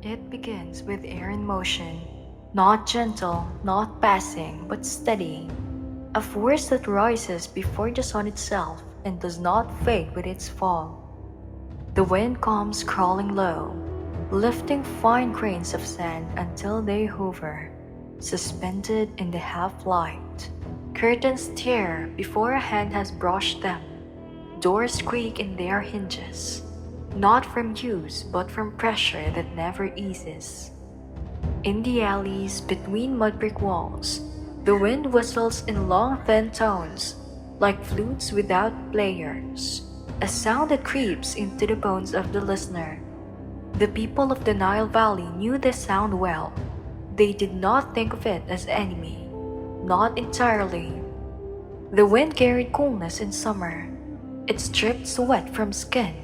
It begins with air in motion, not gentle, not passing, but steady. A force that rises before the sun itself and does not fade with its fall. The wind comes crawling low, lifting fine grains of sand until they hover, suspended in the half-light. Curtains tear before a hand has brushed them. Doors creak in their hinges, not from use but from pressure that never eases. In the alleys between mud brick walls, the wind whistles in long thin tones, like flutes without players, a sound that creeps into the bones of the listener. The people of the Nile Valley knew this sound well. They did not think of it as enemy, not entirely. The wind carried coolness in summer. It stripped sweat from skin.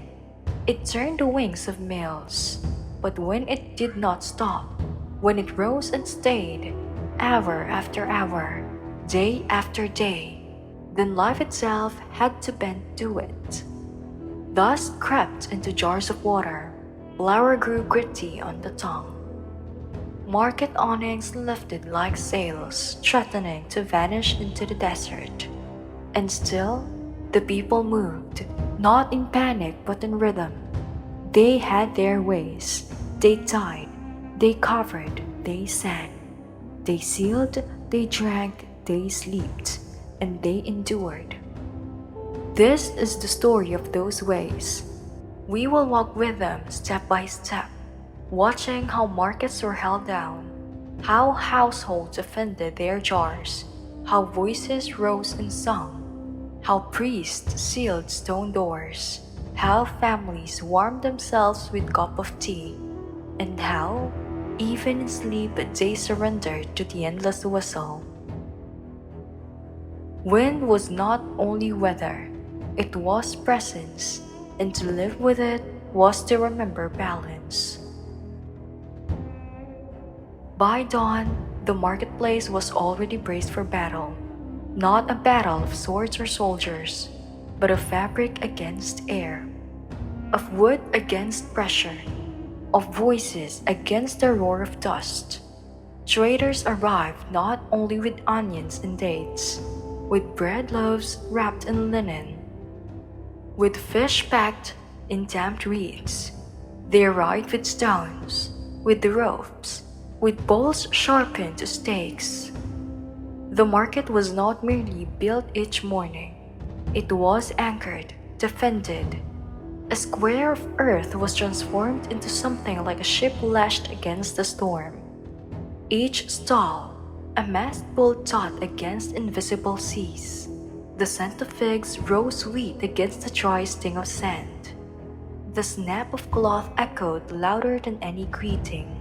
It turned the wings of males. But when it did not stop, when it rose and stayed, hour after hour, day after day, then life itself had to bend to it. Dust crept into jars of water. Flour grew gritty on the tongue. Market awnings lifted like sails, threatening to vanish into the desert. And still, the people moved, not in panic but in rhythm. They had their ways. They tied, they covered, they sang. They sealed, they drank, they slept, and they endured. This is the story of those ways. We will walk with them step by step, watching how markets were held down, how households offended their jars, how voices rose and sung, how priests sealed stone doors, how families warmed themselves with cup of tea, and how, even in sleep, they surrendered to the endless whistle. Wind was not only weather, it was presence, and to live with it was to remember balance. By dawn, the marketplace was already braced for battle, not a battle of swords or soldiers, but of fabric against air, of wood against pressure, of voices against the roar of dust. Traders arrived not only with onions and dates, with bread loaves wrapped in linen, with fish packed in damp reeds. They arrived with stones, with ropes, with bowls sharpened to stakes. The market was not merely built each morning, it was anchored, defended. A square of earth was transformed into something like a ship lashed against the storm. Each stall, a mast pulled taut against invisible seas. The scent of figs rose sweet against the dry sting of sand. The snap of cloth echoed louder than any greeting.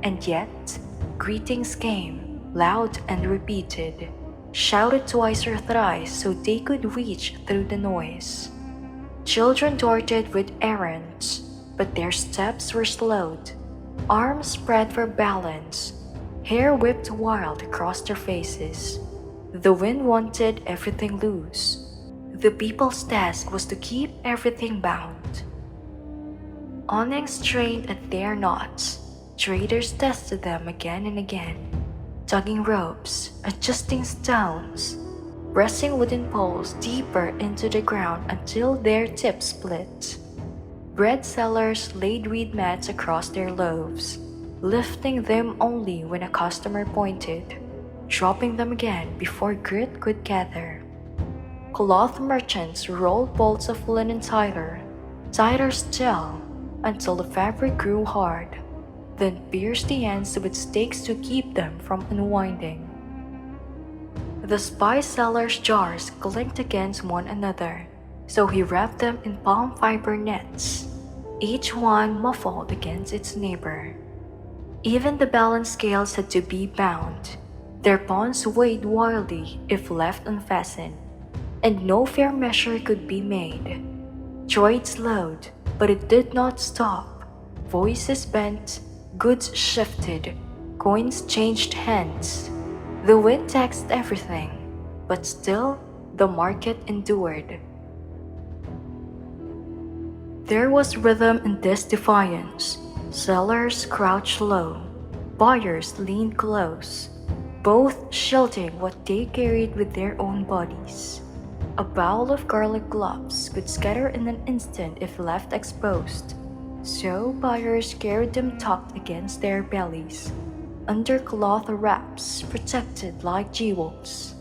And yet, greetings came, loud and repeated, shouted twice or thrice so they could reach through the noise. Children darted with errands, but their steps were slowed. Arms spread for balance, hair whipped wild across their faces. The wind wanted everything loose. The people's task was to keep everything bound. Awnings strained at their knots. Traders tested them again and again, tugging ropes, adjusting stones, pressing wooden poles deeper into the ground until their tips split. Bread sellers laid reed mats across their loaves, lifting them only when a customer pointed, dropping them again before grit could gather. Cloth merchants rolled bolts of linen tighter, tighter still, until the fabric grew hard, then pierced the ends with stakes to keep them from unwinding. The spice seller's jars clinked against one another, so he wrapped them in palm fiber nets, each one muffled against its neighbor. Even the balance scales had to be bound. Their pawns weighed wildly if left unfastened, and no fair measure could be made. Trade slowed, but it did not stop. Voices bent, goods shifted, coins changed hands. The wind taxed everything, but still the market endured. There was rhythm in this defiance, Sellers crouched low, buyers leaned close, both shielding what they carried with their own bodies. A bowl of garlic cloves could scatter in an instant if left exposed, so buyers carried them tucked against their bellies, under cloth wraps protected like jewels.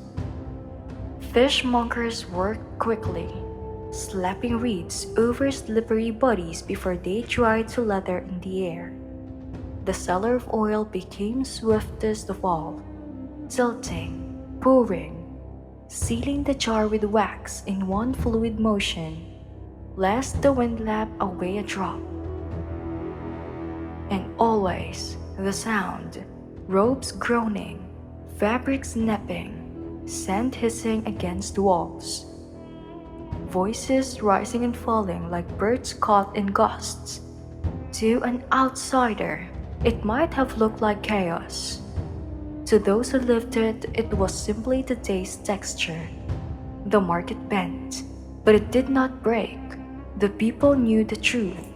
Fishmongers worked quickly, slapping reeds over slippery bodies before they tried to leather in the air. The seller of oil became swiftest of all, tilting, pouring, sealing the jar with wax in one fluid motion, lest the wind lap away a drop. And always the sound, ropes groaning, fabric snapping, sand hissing against walls. Voices rising and falling like birds caught in gusts. To an outsider, it might have looked like chaos. To those who lived it, it was simply the day's texture. The market bent, but it did not break. The people knew the truth.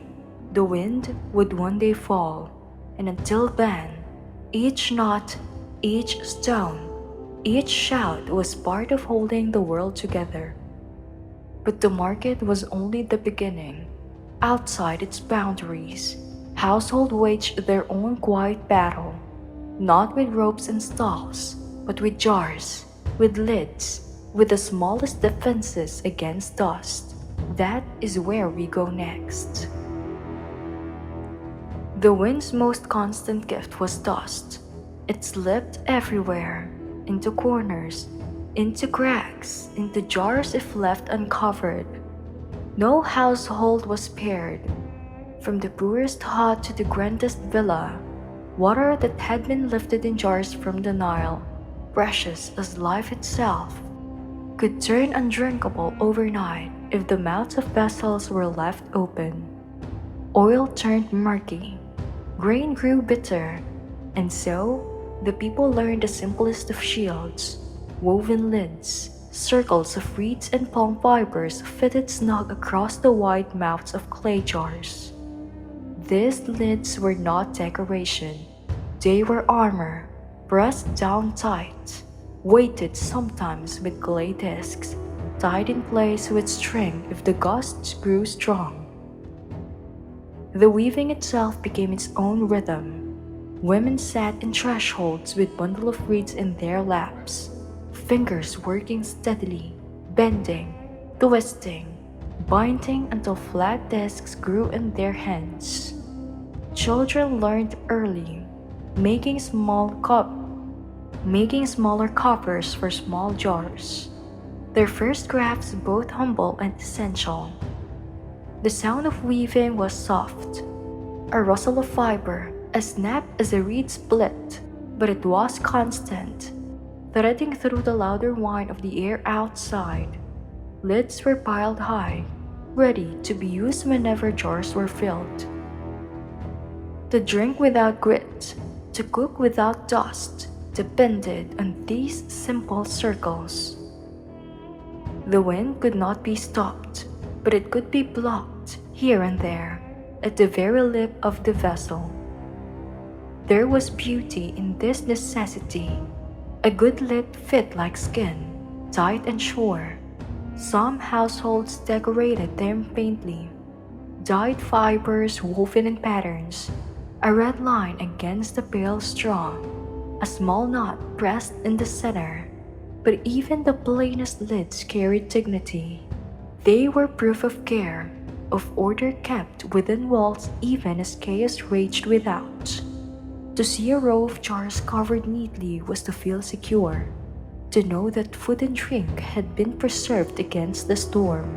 The wind would one day fall, and until then, each knot, each stone, each shout was part of holding the world together. But the market was only the beginning. Outside its boundaries, households waged their own quiet battle, not with ropes and stalls, but with jars, with lids, with the smallest defenses against dust. That is where we go next. The wind's most constant gift was dust. It slipped everywhere, into corners, into cracks, into jars if left uncovered. No household was spared. From the poorest hut to the grandest villa, water that had been lifted in jars from the Nile, precious as life itself, could turn undrinkable overnight if the mouths of vessels were left open. Oil turned murky, grain grew bitter, and so the people learned the simplest of shields, woven lids, circles of reeds and palm fibers fitted snug across the wide mouths of clay jars. These lids were not decoration. They were armor, pressed down tight, weighted sometimes with clay discs, tied in place with string if the gusts grew strong. The weaving itself became its own rhythm. Women sat in thresholds with bundle of reeds in their laps, fingers working steadily, bending, twisting, binding until flat discs grew in their hands. Children learned early, making smaller covers for small jars. Their first crafts both humble and essential. The sound of weaving was soft, a rustle of fiber, a snap as a reed split, but it was constant, threading through the louder whine of the air outside. Lids were piled high, ready to be used whenever jars were filled. To drink without grit, to cook without dust, depended on these simple circles. The wind could not be stopped, but it could be blocked here and there, at the very lip of the vessel. There was beauty in this necessity. A good lid fit like skin, tight and sure. Some households decorated them faintly, dyed fibers woven in patterns, a red line against the pale straw, a small knot pressed in the center. But even the plainest lids carried dignity. They were proof of care, of order kept within walls even as chaos raged without. To see a row of jars covered neatly was to feel secure, to know that food and drink had been preserved against the storm.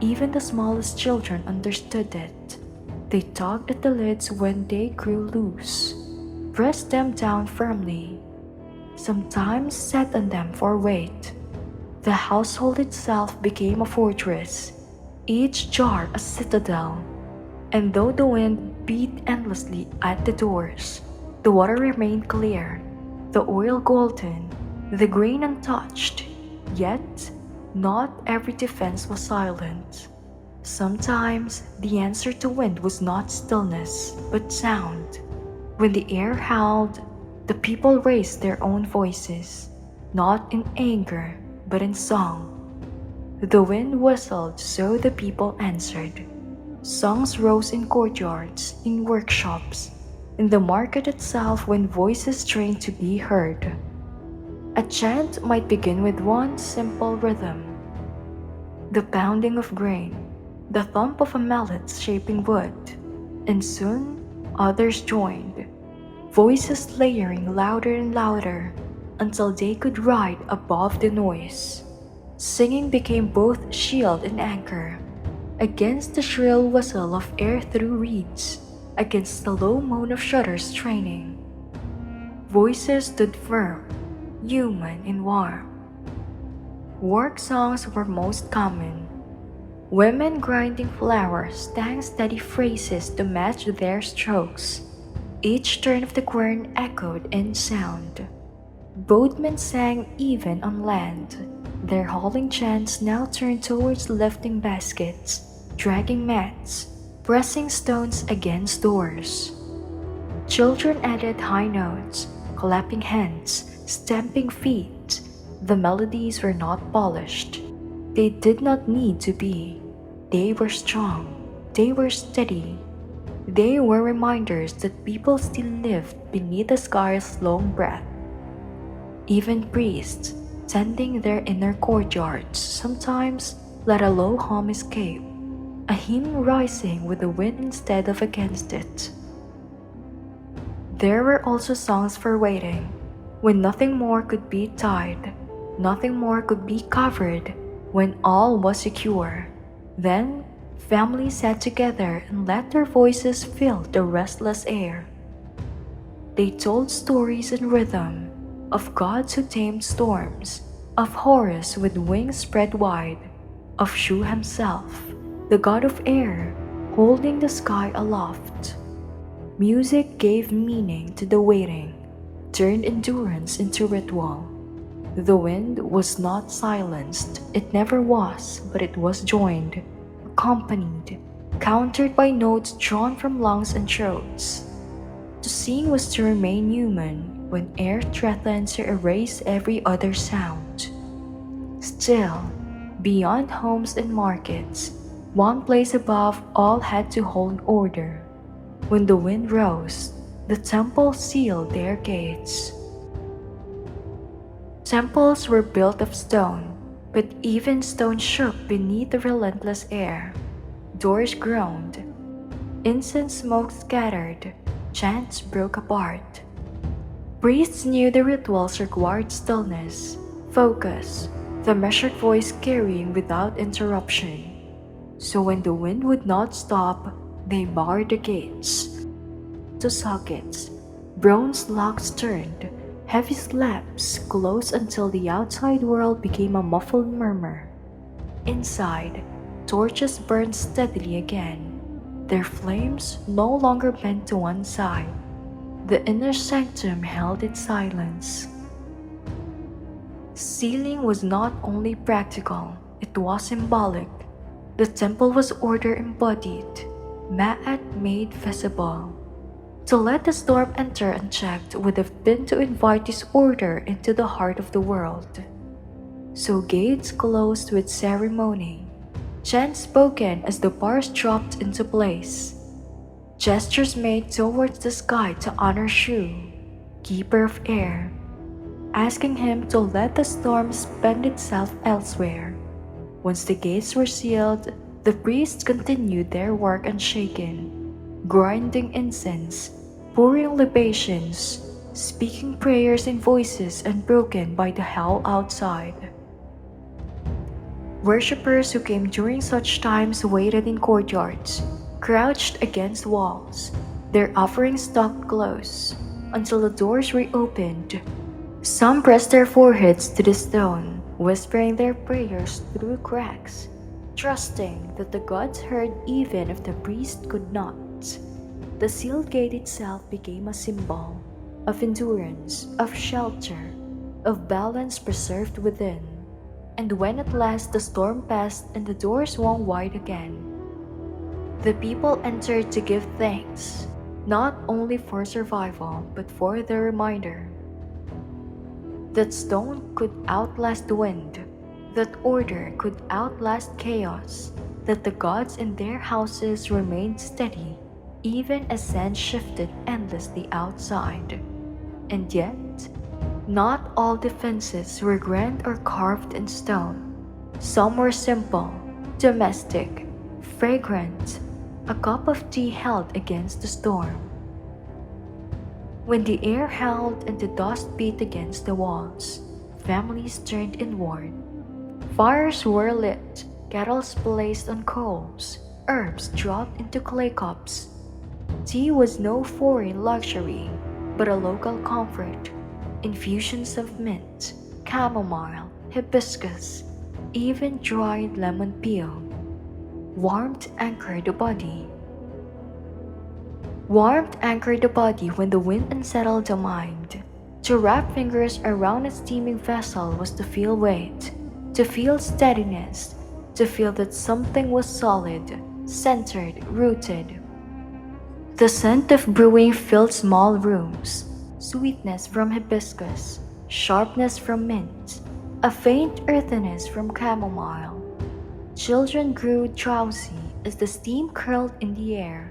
Even the smallest children understood it. They tugged at the lids when they grew loose, pressed them down firmly, sometimes sat on them for weight. The household itself became a fortress, each jar a citadel. And though the wind beat endlessly at the doors, the water remained clear, the oil golden, the grain untouched. Yet, not every defense was silent. Sometimes the answer to wind was not stillness, but sound. When the air howled, the people raised their own voices, not in anger, but in song. The wind whistled, so the people answered. Songs rose in courtyards, in workshops, in the market itself when voices trained to be heard. A chant might begin with one simple rhythm, the pounding of grain, the thump of a mallet shaping wood, and soon others joined, voices layering louder and louder until they could ride above the noise. Singing became both shield and anchor, against the shrill whistle of air through reeds, against the low moan of shutters straining. Voices stood firm, human and warm. Work songs were most common. Women grinding flour sang steady phrases to match their strokes. Each turn of the quern echoed in sound. Boatmen sang even on land. Their hauling chants now turned towards lifting baskets, dragging mats, pressing stones against doors. Children added high notes, clapping hands, stamping feet. The melodies were not polished. They did not need to be. They were strong. They were steady. They were reminders that people still lived beneath the sky's long breath. Even priests, tending their inner courtyards, sometimes let a low hum escape, a hymn rising with the wind instead of against it. There were also songs for waiting, when nothing more could be tied, nothing more could be covered, when all was secure. Then, families sat together and let their voices fill the restless air. They told stories in rhythm, of gods who tamed storms, of Horus with wings spread wide, of Shu himself, the god of air, holding the sky aloft. Music gave meaning to the waiting, turned endurance into ritual. The wind was not silenced, it never was, but it was joined, accompanied, countered by notes drawn from lungs and throats. To sing was to remain human when air threatened to erase every other sound. Still, beyond homes and markets, one place above all had to hold order. When the wind rose, the temple sealed their gates. Temples were built of stone, but even stone shook beneath the relentless air. Doors groaned. Incense smoke scattered. Chants broke apart. Priests knew the rituals required stillness, focus, the measured voice carrying without interruption. So when the wind would not stop, they barred the gates. To sockets, bronze locks turned, heavy slabs closed until the outside world became a muffled murmur. Inside, torches burned steadily again, their flames no longer bent to one side. The inner sanctum held its silence. Sealing was not only practical, it was symbolic. The temple was order embodied, Ma'at made visible. To let the storm enter unchecked would have been to invite disorder into the heart of the world. So gates closed with ceremony, chants spoken as the bars dropped into place, gestures made towards the sky to honor Shu, keeper of air, asking him to let the storm spend itself elsewhere. Once the gates were sealed, the priests continued their work unshaken, grinding incense, pouring libations, speaking prayers in voices unbroken by the howl outside. Worshippers who came during such times waited in courtyards, crouched against walls, their offerings stuck close, until the doors reopened. Some pressed their foreheads to the stone, whispering their prayers through cracks, trusting that the gods heard even if the priest could not. The sealed gate itself became a symbol of endurance, of shelter, of balance preserved within. And when at last the storm passed and the doors swung wide again, The people entered to give thanks, not only for survival but for the reminder that stone could outlast the wind, that order could outlast chaos, that the gods in their houses remained steady even as sand shifted endlessly outside. And yet, not all defenses were grand or carved in stone. Some were simple, domestic, fragrant, a cup of tea held against the storm. When the air howled and the dust beat against the walls, families turned inward. Fires were lit, kettles placed on coals, herbs dropped into clay cups. Tea was no foreign luxury, but a local comfort. Infusions of mint, chamomile, hibiscus, even dried lemon peel. Warmth anchored the body. Warmth anchored the body when the wind unsettled the mind. To wrap fingers around a steaming vessel was to feel weight, to feel steadiness, to feel that something was solid, centered, rooted. The scent of brewing filled small rooms, sweetness from hibiscus, sharpness from mint, a faint earthiness from chamomile. Children grew drowsy as the steam curled in the air,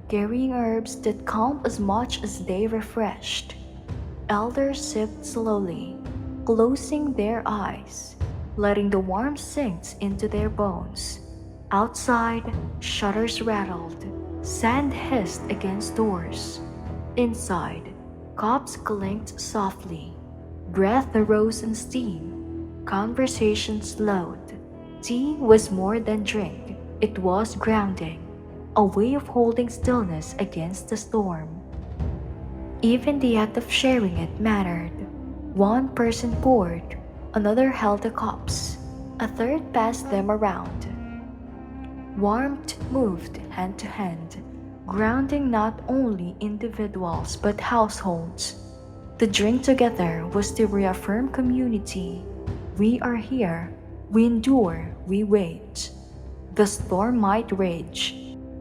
carrying herbs that calmed as much as they refreshed. Elders sipped slowly, closing their eyes, letting the warmth sink into their bones. Outside, shutters rattled, sand hissed against doors. Inside, cups clinked softly. Breath arose in steam. Conversation slowed. Tea was more than drink, it was grounding, a way of holding stillness against the storm. Even the act of sharing it mattered. One person poured, another held the cups, a third passed them around. Warmth moved hand to hand, grounding not only individuals but households. To drink together was to reaffirm community. We are here, we endure, we wait. The storm might rage,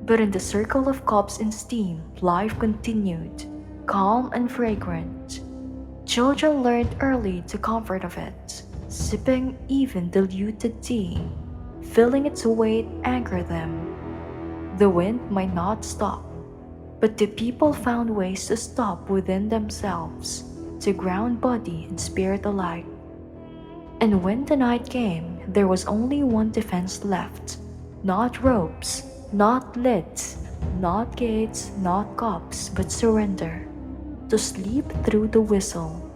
but in the circle of cups and steam, life continued, calm and fragrant. Children learned early the comfort of it, sipping even diluted tea, feeling its weight anchor them. The wind might not stop, but the people found ways to stop within themselves, to ground body and spirit alike. And when the night came, there was only one defense left. Not ropes, not lids, not gates, not cups, but surrender. To sleep through the whistle.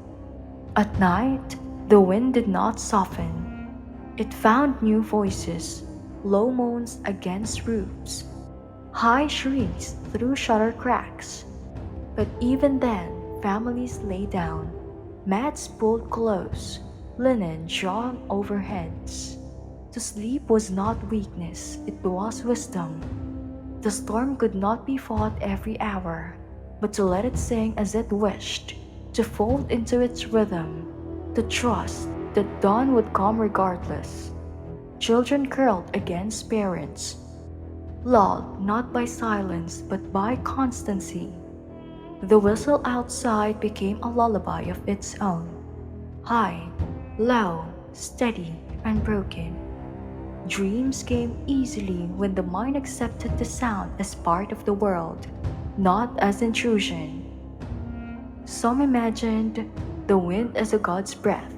At night, the wind did not soften. It found new voices, low moans against roofs, high shrieks through shutter cracks. But even then, families lay down, mats pulled close, linen drawn over heads. To sleep was not weakness, it was wisdom. The storm could not be fought every hour, but to let it sing as it wished, to fold into its rhythm, to trust that dawn would come regardless. Children curled against parents, lulled not by silence but by constancy. The whistle outside became a lullaby of its own, high, low, steady, unbroken. Dreams came easily when the mind accepted the sound as part of the world, not as intrusion. Some imagined the wind as a god's breath,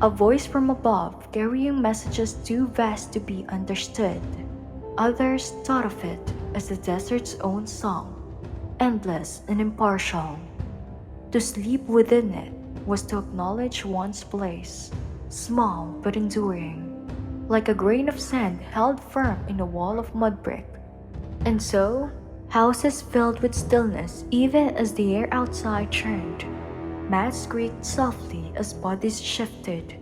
a voice from above carrying messages too vast to be understood. Others thought of it as the desert's own song, endless and impartial. To sleep within it was to acknowledge one's place, small but enduring, like a grain of sand held firm in a wall of mud brick. And so, houses filled with stillness even as the air outside churned. Mats creaked softly as bodies shifted.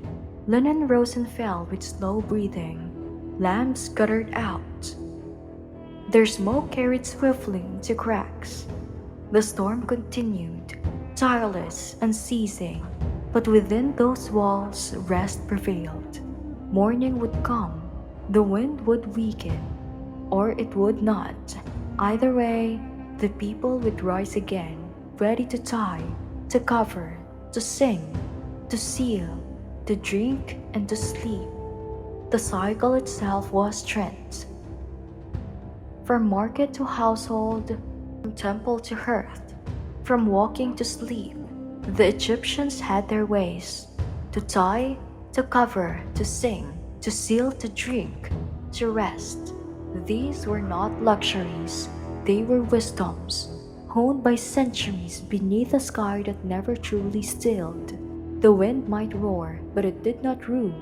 Linen rose and fell with slow breathing. Lamps guttered out. Their smoke carried swiftly into cracks. The storm continued, tireless, unceasing, but within those walls rest prevailed. Morning would come, the wind would weaken, or it would not. Either way, the people would rise again, ready to tie, to cover, to sing, to seal, to drink, and to sleep. The cycle itself was trend. From market to household, from temple to hearth, from walking to sleep, the Egyptians had their ways to tie, to cover, to sing, to seal, to drink, to rest. These were not luxuries, they were wisdoms, honed by centuries beneath a sky that never truly stilled. The wind might roar, but it did not rule.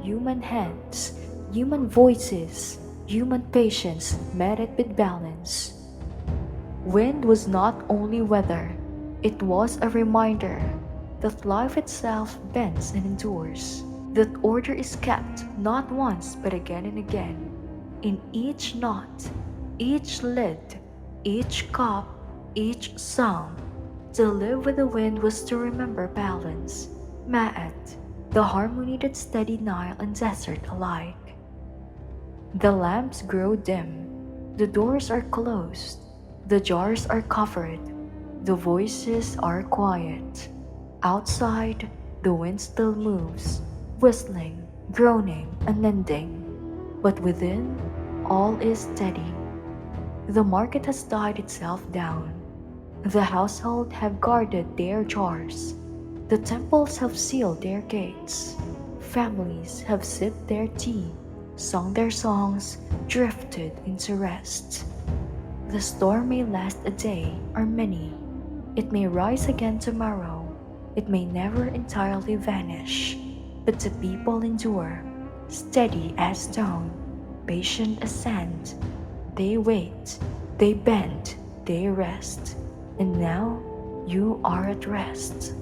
Human hands, human voices, human patience met it with balance. Wind was not only weather, it was a reminder that life itself bends and endures, that order is kept not once but again and again, in each knot, each lid, each cup, each song. To live with the wind was to remember balance, Ma'at, the harmony that steadied Nile and desert alike. The lamps grow dim, the doors are closed, the jars are covered, the voices are quiet. Outside, the wind still moves, whistling, groaning, unending. But within, all is steady. The market has died itself down. The household have guarded their jars. The temples have sealed their gates. Families have sipped their tea, sung their songs, drifted into rest. The storm may last a day or many. It may rise again tomorrow. It may never entirely vanish. But the people endure, steady as stone, patient as sand. They wait, they bend, they rest. And now you are at rest.